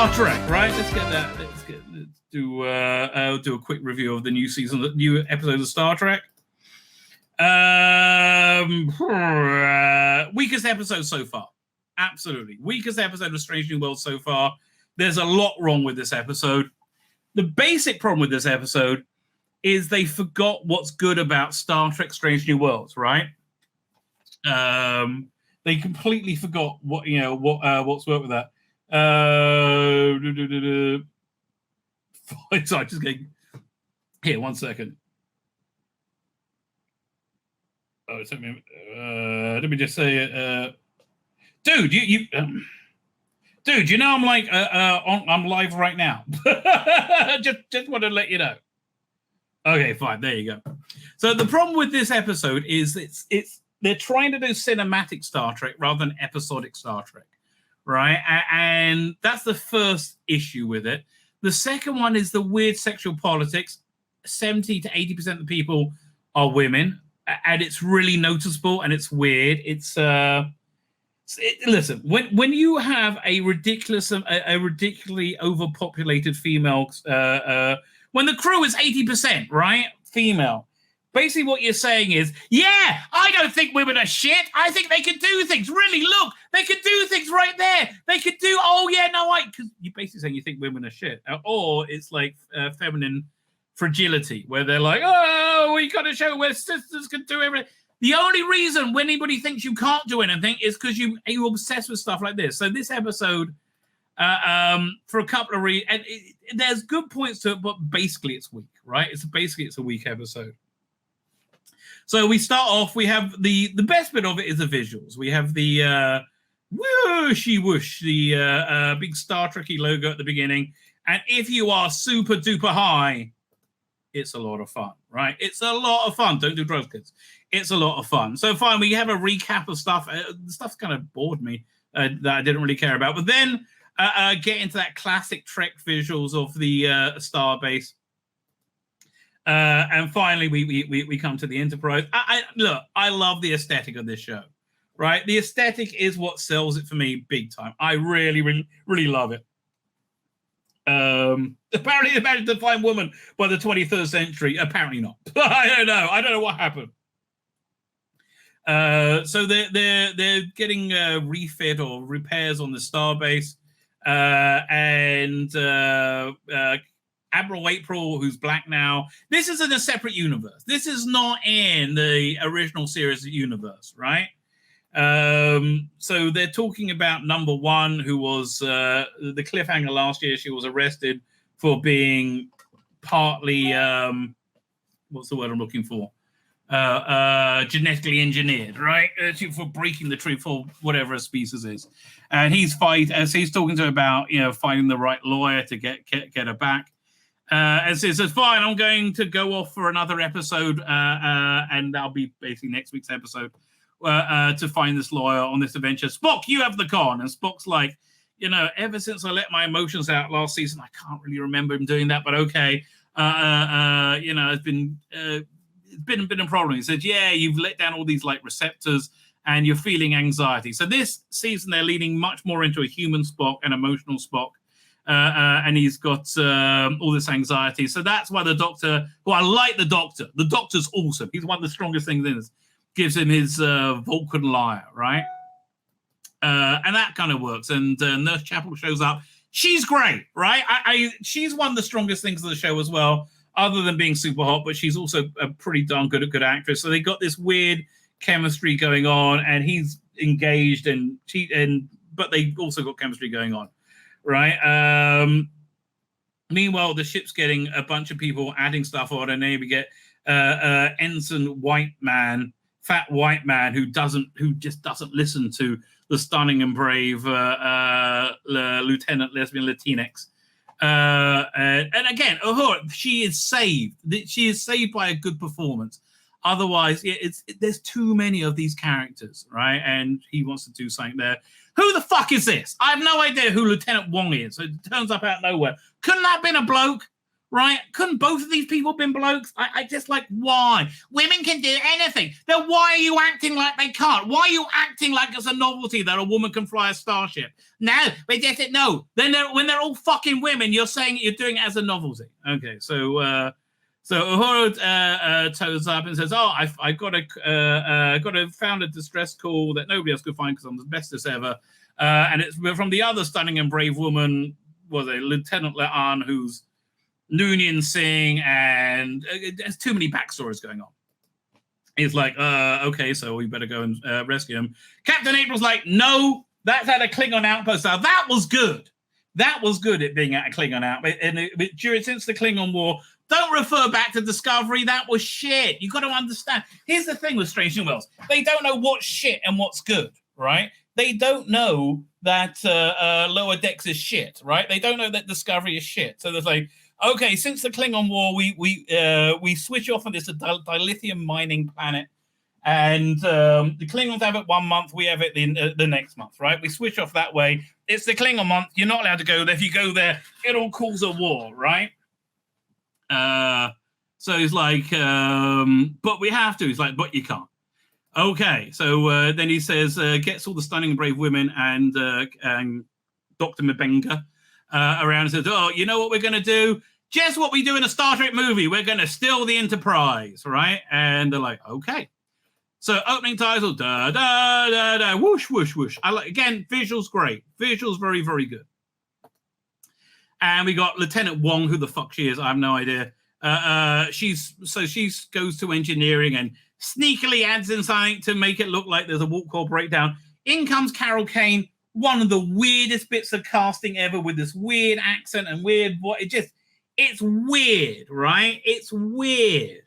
Star Trek, right? Let's do a quick review of the new season, the new episode of Star Trek. Weakest episode so far. Absolutely. Weakest episode of Strange New Worlds so far. There's a lot wrong with this episode. The basic problem with this episode is they forgot what's good about Star Trek Strange New Worlds, right? They completely forgot what's worked with that. Sorry, just getting here. 1 second. Oh, let me just say it, dude. Dude, you know I'm like I'm live right now. just want to let you know. Okay, fine. There you go. So the problem with this episode is it's they're trying to do cinematic Star Trek rather than episodic Star Trek, right? And that's the first issue with it. The second one is the weird sexual politics. 70 to 80% of the people are women, and it's really noticeable and it's weird. Listen, when you have a ridiculously overpopulated female, when the crew is 80%, right, female, basically what you're saying is, yeah, I don't think women are shit. I think they can do things. Really, look, they can do things right there. They could do, because you're basically saying you think women are shit. Or it's like feminine fragility, where they're like, oh, we got to show where sisters can do everything. The only reason when anybody thinks you can't do anything is because you're obsessed with stuff like this. So this episode, for a couple of reasons, and there's good points to it, but basically it's weak, right? It's a weak episode. So we start off, we have the best bit of it is the visuals. We have the whooshy whoosh, the big Star Trek-y logo at the beginning. And if you are super duper high, it's a lot of fun, right? It's a lot of fun. Don't do drugs, kids. It's a lot of fun. So fine, we have a recap of stuff. The stuff's kind of bored me that I didn't really care about. But then get into that classic Trek visuals of the starbase. And finally, we come to the Enterprise. I love the aesthetic of this show, right? The aesthetic is what sells it for me big time. I really, really, really love it. Apparently, they managed to find woman by the 23rd century. Apparently not. I don't know what happened. So they're getting refit or repairs on the starbase, and Admiral April, who's black now. This is in a separate universe. This is not in the original series universe, right? So they're talking about number one, who was the cliffhanger last year. She was arrested for being partly what's the word I'm looking for? Genetically engineered, right? For breaking the truth for whatever a species is. And he's talking to her about finding the right lawyer to get her back. And so he says, fine, I'm going to go off for another episode, and that'll be basically next week's episode, to find this lawyer on this adventure. Spock, you have the con. And Spock's like, ever since I let my emotions out last season, I can't really remember him doing that, but okay. It's been a problem. He said, yeah, you've let down all these like receptors and you're feeling anxiety. So this season, they're leaning much more into a human Spock, an emotional Spock. And he's got all this anxiety. So that's why the Doctor, who I like the Doctor's awesome. He's one of the strongest things in this. Gives him his Vulcan lyre, right? And that kind of works. And Nurse Chapel shows up. She's great, right? She's one of the strongest things of the show as well, other than being super hot, but she's also a pretty darn good actress. So they got this weird chemistry going on, and he's engaged, but they also got chemistry going on. Right. Meanwhile, the ship's getting a bunch of people adding stuff on, and then we get Ensign Fat White Man, who just doesn't listen to the stunning and brave Lieutenant Lesbian Latinx. And again, she is saved. She is saved by a good performance. Otherwise, there's too many of these characters, right? And he wants to do something there. Who the fuck is this? I have no idea who Lieutenant Wong is. So it turns up out of nowhere. Couldn't that have been a bloke? right? Couldn't both of these people have been blokes? I just like, why? Women can do anything. Then why are you acting like they can't? Why are you acting like it's a novelty that a woman can fly a starship? No, we just no. Then when they're all fucking women, you're saying you're doing it as a novelty. Okay, so Uhura toes up and says, "Oh, I got a found a distress call that nobody else could find because I'm the bestest ever, and it's from the other stunning and brave woman, was a Lieutenant Le'an, who's Noonien Singh, and there's too many backstories going on." He's like, okay, so we better go and rescue him. Captain April's like, no, that's at a Klingon outpost. Now, that was good. That was good, it being at a Klingon outpost. And since the Klingon War, don't refer back to Discovery. That was shit. You got to understand. Here's the thing with Strange New Worlds. They don't know what's shit and what's good, right? They don't know that Lower Decks is shit, right? They don't know that Discovery is shit. So they're like, okay, since the Klingon War, we switch off on this dilithium mining planet, and the Klingons have it 1 month, we have it the next month, right? We switch off that way. It's the Klingon month. You're not allowed to go there. If you go there, it'll cause a war, right? So he's like, but we have to. He's like, but you can't. Okay, so then he says, gets all the stunning and brave women and Dr. Mbenga around and says, oh, you know what we're going to do? Just what we do in a Star Trek movie. We're going to steal the Enterprise, right? And they're like, okay. So opening title, da, da, da, da, whoosh, whoosh, whoosh. I like, again, visuals great. Visuals very, very good. And we got Lieutenant Wong, who the fuck she is, I have no idea. She goes to engineering and sneakily adds in something to make it look like there's a warp core breakdown. In comes Carol Kane, one of the weirdest bits of casting ever, with this weird accent and weird voice. It's weird, right? It's weird.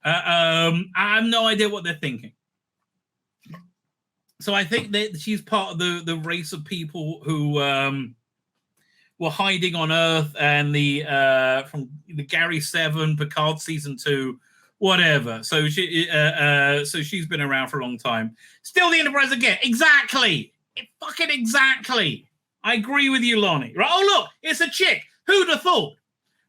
I have no idea what they're thinking. So I think that she's part of the race of people who were hiding on Earth, and from the Gary 7, Picard season 2, whatever. So she's been around for a long time. Still the Enterprise again. Exactly. Fucking exactly. I agree with you, Lonnie. Right? Oh, look, it's a chick. Who'd have thought?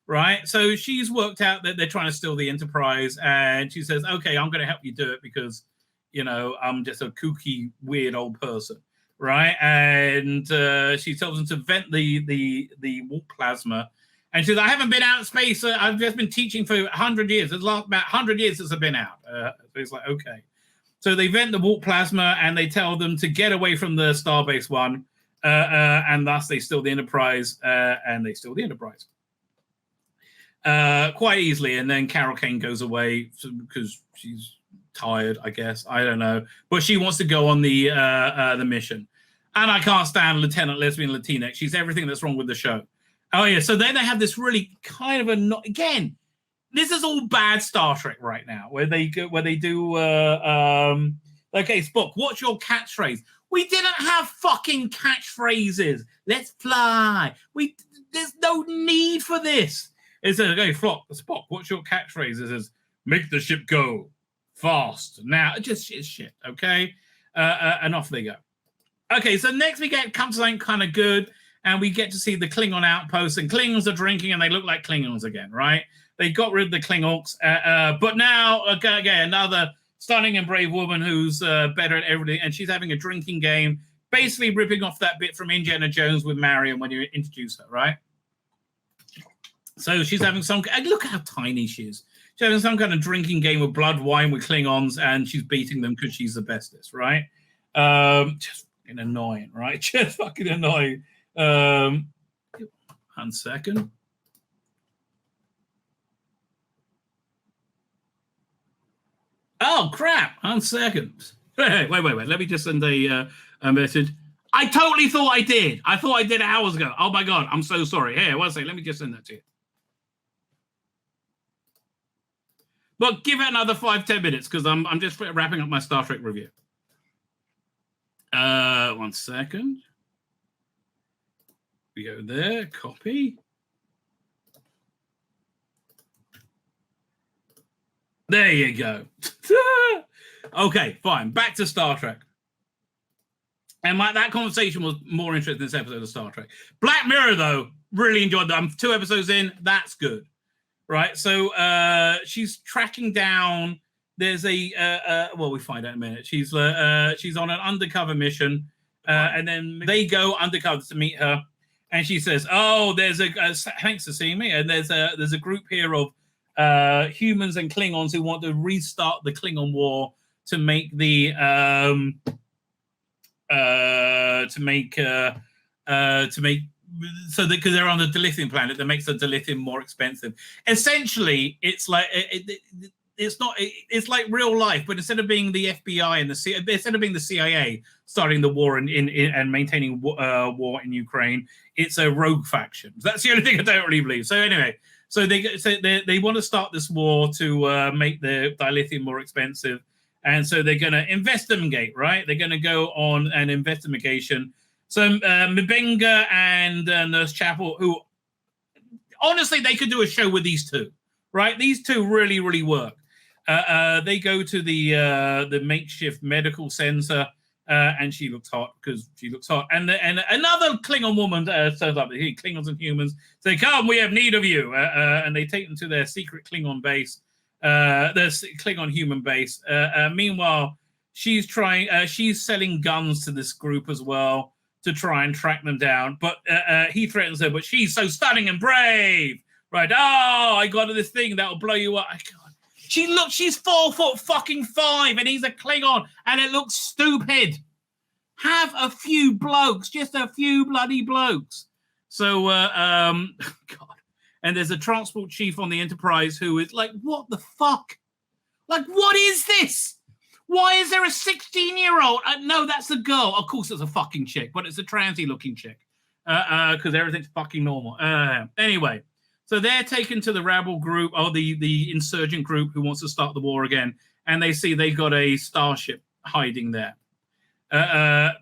Right? So she's worked out that they're trying to steal the Enterprise, and she says, okay, I'm going to help you do it because, I'm just a kooky, weird old person. Right? And she tells them to vent the warp plasma. And she says, I haven't been out in space. I've just been teaching for 100 years. It's about 100 years since I've been out. So it's like, okay. So they vent the warp plasma, and they tell them to get away from the Starbase One. And thus they steal the Enterprise, and they steal the Enterprise. Quite easily. And then Carol Kane goes away because she's tired, I guess. I don't know. But she wants to go on the mission. And I can't stand Lieutenant Lesbian Latinx. She's everything that's wrong with the show. Oh, yeah. So then they have this really kind of again, this is all bad Star Trek right now, where they do, okay, Spock, what's your catchphrase? We didn't have fucking catchphrases. Let's fly. There's no need for this. It says, okay, Spock, what's your catchphrase? It says, make the ship go fast. Now, it's shit, okay? And off they go. Okay, so next we come to something kind of good, and we get to see the Klingon outpost, and Klingons are drinking, and they look like Klingons again, right? They got rid of the Klingons, but now, again, another stunning and brave woman who's better at everything, and she's having a drinking game, basically ripping off that bit from Indiana Jones with Marion when you introduce her, right? So she's having look how tiny she is. She's having some kind of drinking game of blood wine with Klingons, and she's beating them because she's the bestest, right? Just fucking annoying, right? Just fucking annoying. 1 second. Oh, crap. 1 second. Wait. Let me just send a message. I totally thought I did. I thought I did hours ago. Oh, my God. I'm so sorry. Here, 1 second. Let me just send that to you. But give it another 5-10 minutes because I'm just wrapping up my Star Trek review. 1 second. We go there. Copy. There you go. Okay, fine. Back to Star Trek. And that conversation was more interesting than this episode of Star Trek. Black Mirror, though, really enjoyed that. I'm 2 episodes in. That's good. right? So she's tracking down. There's a well, we find out in a minute. She's on an undercover mission, and then they go undercover to meet her, and she says, "Oh, there's a thanks for seeing me." And there's a group here of humans and Klingons who want to restart the Klingon War to make the so that because they're on the dilithium planet that makes the dilithium more expensive. Essentially, it's like it's like real life, but instead of being the FBI and instead of being the CIA starting the war in and maintaining war in Ukraine, it's a rogue faction. That's the only thing I don't really believe. So anyway, so they want to start this war to make the dilithium more expensive, and so they're going to investigate. Right, they're going to go on an investigation. So M'Benga and Nurse Chapel, who honestly they could do a show with these two, right? These two really, really work. They go to the makeshift medical center, and she looks hot because she looks hot. And another Klingon woman turns up. Klingons and humans say, "Come, we have need of you." And they take them to their secret Klingon base, their Klingon human base. Meanwhile, she's selling guns to this group as well to try and track them down. But he threatens her, but she's so stunning and brave. Right. Oh, I got this thing that'll blow you up. She's 4'5" and he's a Klingon and it looks stupid. Have a few blokes, just a few bloody blokes. So, God. And there's a transport chief on the Enterprise who is like, what the fuck? Like, what is this? Why is there a 16-year-old? No, that's a girl. Of course, it's a fucking chick, but it's a transy-looking chick because everything's fucking normal. Anyway, so they're taken to the rebel group or the insurgent group who wants to start the war again, and they see they got a starship hiding there.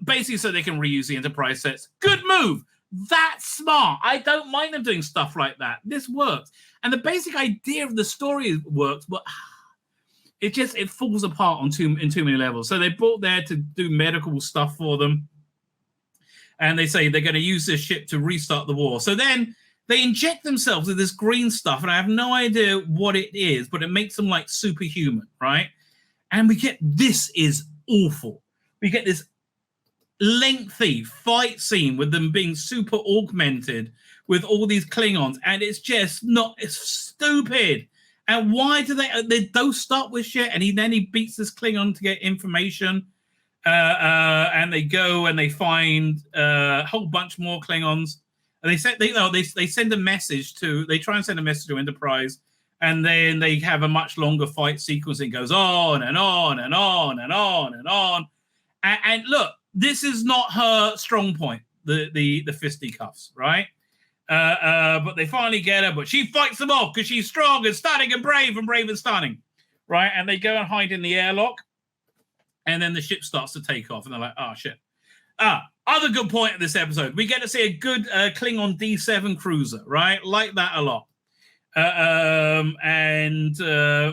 Basically, so they can reuse the Enterprise sets. Good move. That's smart. I don't mind them doing stuff like that. This works, and the basic idea of the story works, but it falls apart in too many levels. So they brought there to do medical stuff for them. And they say they're going to use this ship to restart the war. So then they inject themselves with this green stuff. And I have no idea what it is, but it makes them like superhuman, right? And we get, this is awful. We get this lengthy fight scene with them being super augmented with all these Klingons. And it's just not, it's stupid. And why do they don't start with shit? And then he beats this Klingon to get information. And they go and they find a whole bunch more Klingons. And they send a message they try and send a message to Enterprise. And then they have a much longer fight sequence. It goes on and on and on and on and on. And look, this is not her strong point, the fisticuffs, right? But they finally get her, but she fights them off because she's strong and stunning and brave and stunning, right? And they go and hide in the airlock, and then the ship starts to take off, and they're like, oh, shit. Other good point of this episode, we get to see a good Klingon D7 cruiser, right? Like that a lot.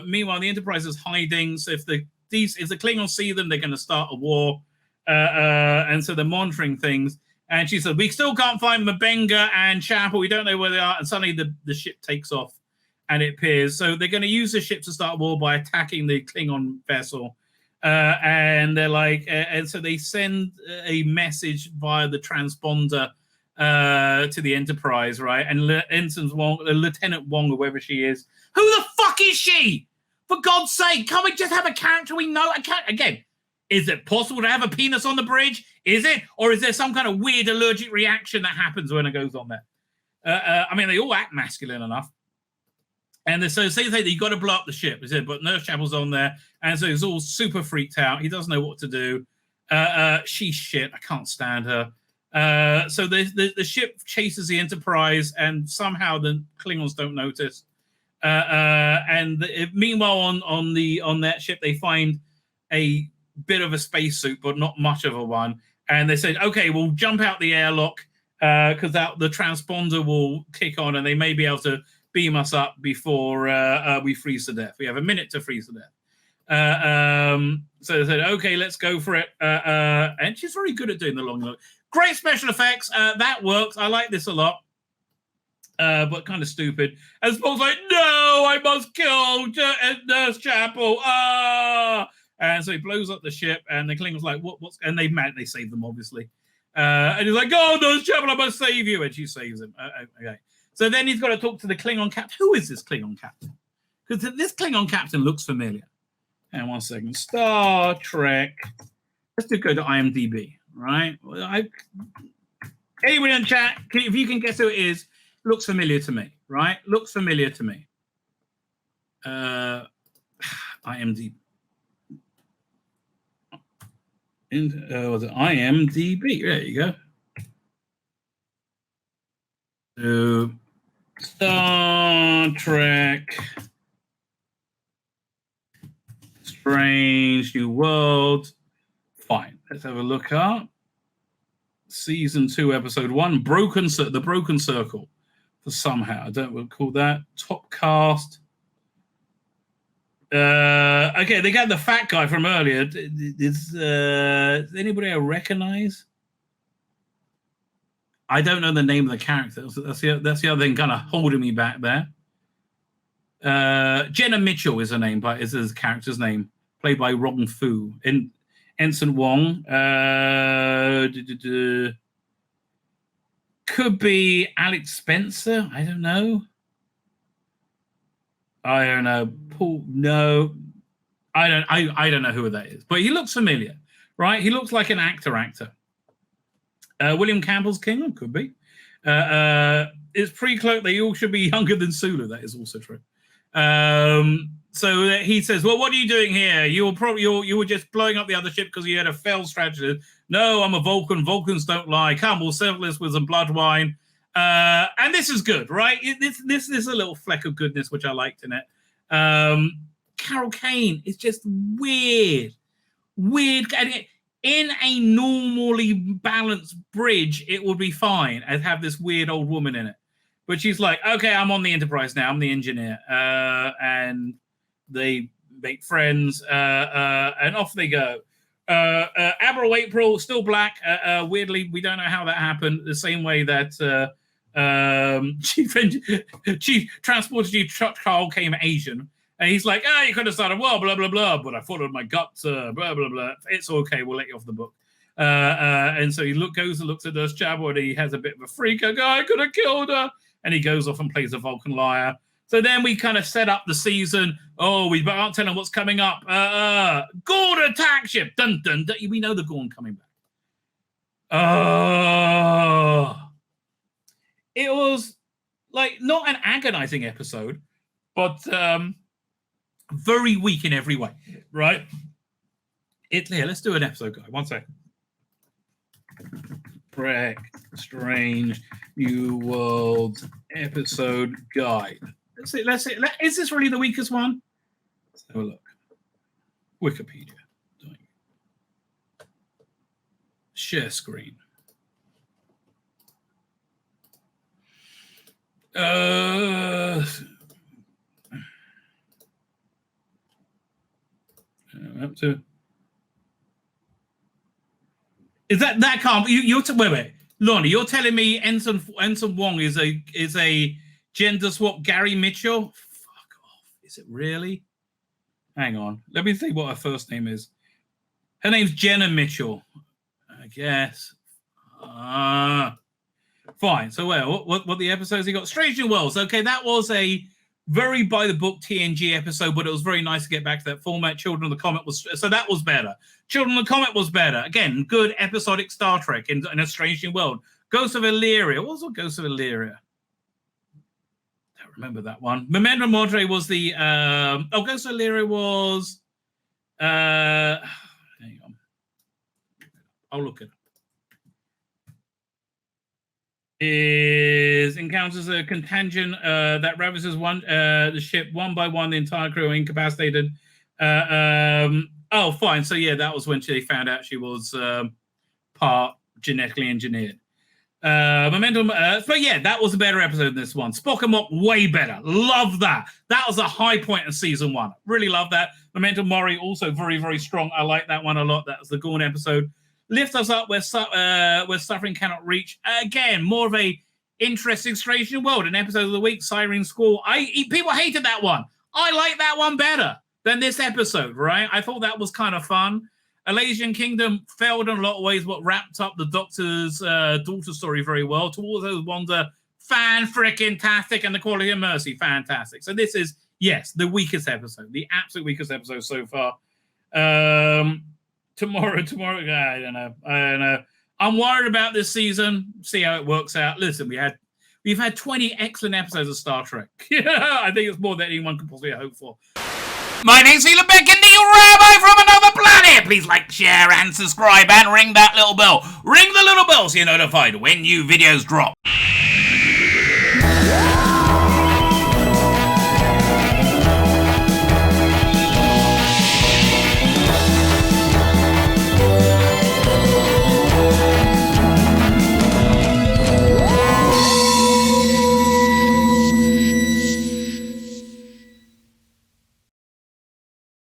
Meanwhile, the Enterprise is hiding, so if the Klingons see them, they're going to start a war. And so they're monitoring things. And she said, we still can't find M'Benga and Chapel. We don't know where they are. And suddenly the ship takes off and it appears. So they're going to use the ship to start a war by attacking the Klingon vessel. And they're like, and so they send a message via the transponder to the Enterprise, right? And Lieutenant Wong, or whoever she is. Who the fuck is she? For God's sake, can't we just have a character we know? Again, is it possible to have a penis on the bridge? Is it? Or is there some kind of weird allergic reaction that happens when it goes on there? I mean, they all act masculine enough. And so say that you've got to blow up the ship. But Nurse Chapel's on there. And so he's all super freaked out. He doesn't know what to do. She's shit. I can't stand her. So the ship chases the Enterprise, and somehow the Klingons don't notice. Meanwhile, on that ship, they find a bit of a spacesuit, but not much of a one. And they said, okay, we'll jump out the airlock because the transponder will kick on and they may be able to beam us up before we freeze to death. We have a minute to freeze to death. So they said, okay, let's go for it. And she's very good at doing the long look. Great special effects. That works. I like this a lot. but kind of stupid. And Spock's like, no, I must kill Nurse Chapel. Ah! And so he blows up the ship, and the Klingons like, what's? And they save them, obviously. And he's like, oh, Nurse Chapel, I must save you. And she saves him. Okay. So then he's got to talk to the Klingon captain. Who is this Klingon captain? Because this Klingon captain looks familiar. And 1 second. Star Trek. Let's just go to IMDb, right? Anybody in chat, if you can guess who it is, looks familiar to me, right? Looks familiar to me. IMDb. Was it IMDb? There you go. So, Star Trek Strange New World. Fine. Let's have a look up. Season 2, episode 1, the Broken Circle. For somehow, I don't recall that. Top cast. Okay, they got the fat guy from earlier. Does anybody I recognize? I don't know the name of the character. That's the other thing kind of holding me back there. Jenna Mitchell is her name, but is his character's name, played by Robin Fu. Ensign Wong. Could be Alex Spencer. I don't know. Paul. No, I don't know who that is. But he looks familiar, right? He looks like an actor. William Campbell's Klingon, could be. It's pre-cloak. They all should be younger than Sulu. That is also true. So he says, well, what are you doing here? You were just blowing up the other ship because you had a failed strategy. No, I'm a Vulcan. Vulcans don't lie. Come, we'll settle this with some blood wine. And this is good, right? This is a little fleck of goodness, which I liked in it. Carol Kane is just weird. And in a normally balanced bridge, it would be fine. I'd have this weird old woman in it. But she's like, okay, I'm on the Enterprise now. I'm the engineer. And they make friends, and off they go. Admiral April, still black. Weirdly, we don't know how that happened. The same way that Chief Transporter Chief Chuck Carl came Asian. And he's like, you could have started, well, blah, blah, blah, but I followed my gut, blah, blah, blah. It's okay, we'll let you off the book. And so he goes and looks at Nurse Chapel, and he has a bit of a freak. I could have killed her. And he goes off and plays a Vulcan liar. So then we kind of set up the season. Oh, we aren't telling what's coming up. Gorn attack ship. Dun, dun, dun. We know the Gorn coming back. It was like not an agonizing episode, but very weak in every way, right? Here, let's do an episode guide. 1 second. Trek Strange New World episode guide. Let's see. Is this really the weakest one? Let's have a look. Wikipedia. Share screen. Up to. Is that can't wait, Lonnie, you're telling me Ensign Wong is a gender swap Gary Mitchell? Fuck off. Is it really? Hang on. Let me see what her first name is. Her name's Jenna Mitchell, I guess. Fine. So what the episodes he got? Strange New Worlds. Okay, that was a very by the book TNG episode, but it was very nice to get back to that format. Children of the Comet that was better. Children of the Comet was better. Again, good episodic Star Trek in a Strange New World. Ghost of Illyria. What was Ghost of Illyria? I don't remember that one. Memento Mori was the Ghost of Illyria was hang on. I'll look it up. Encounters a contagion that ravages the ship one by one. The entire crew are incapacitated. Fine. So yeah, that was when they found out she was part genetically engineered. Momentum. But yeah, that was a better episode than this one. Spock and Mock, way better. Love that. That was a high point of season 1. Really love that. Memento Mori, also very, very strong. I like that one a lot. That was the Gorn episode. Lift us up where suffering cannot reach. Again, more of a Interesting Strange New World, an episode of the week, Siren School. People hated that one. I like that one better than this episode, right? I thought that was kind of fun. Elysian Kingdom failed in a lot of ways, but wrapped up the Doctor's daughter story very well. Towards Those Wonder, fan-fricking-tastic, and The Quality of Mercy, fantastic. So this is, yes, the weakest episode, the absolute weakest episode so far. Tomorrow, I don't know. I'm worried about this season. See how it works out. Listen, we've had 20 excellent episodes of Star Trek. I think it's more than anyone could possibly hope for. My name's Tzvi Lebetkin, the Rabbi from another planet. Please like, share, and subscribe, and ring that little bell. Ring the little bell so you're notified when new videos drop.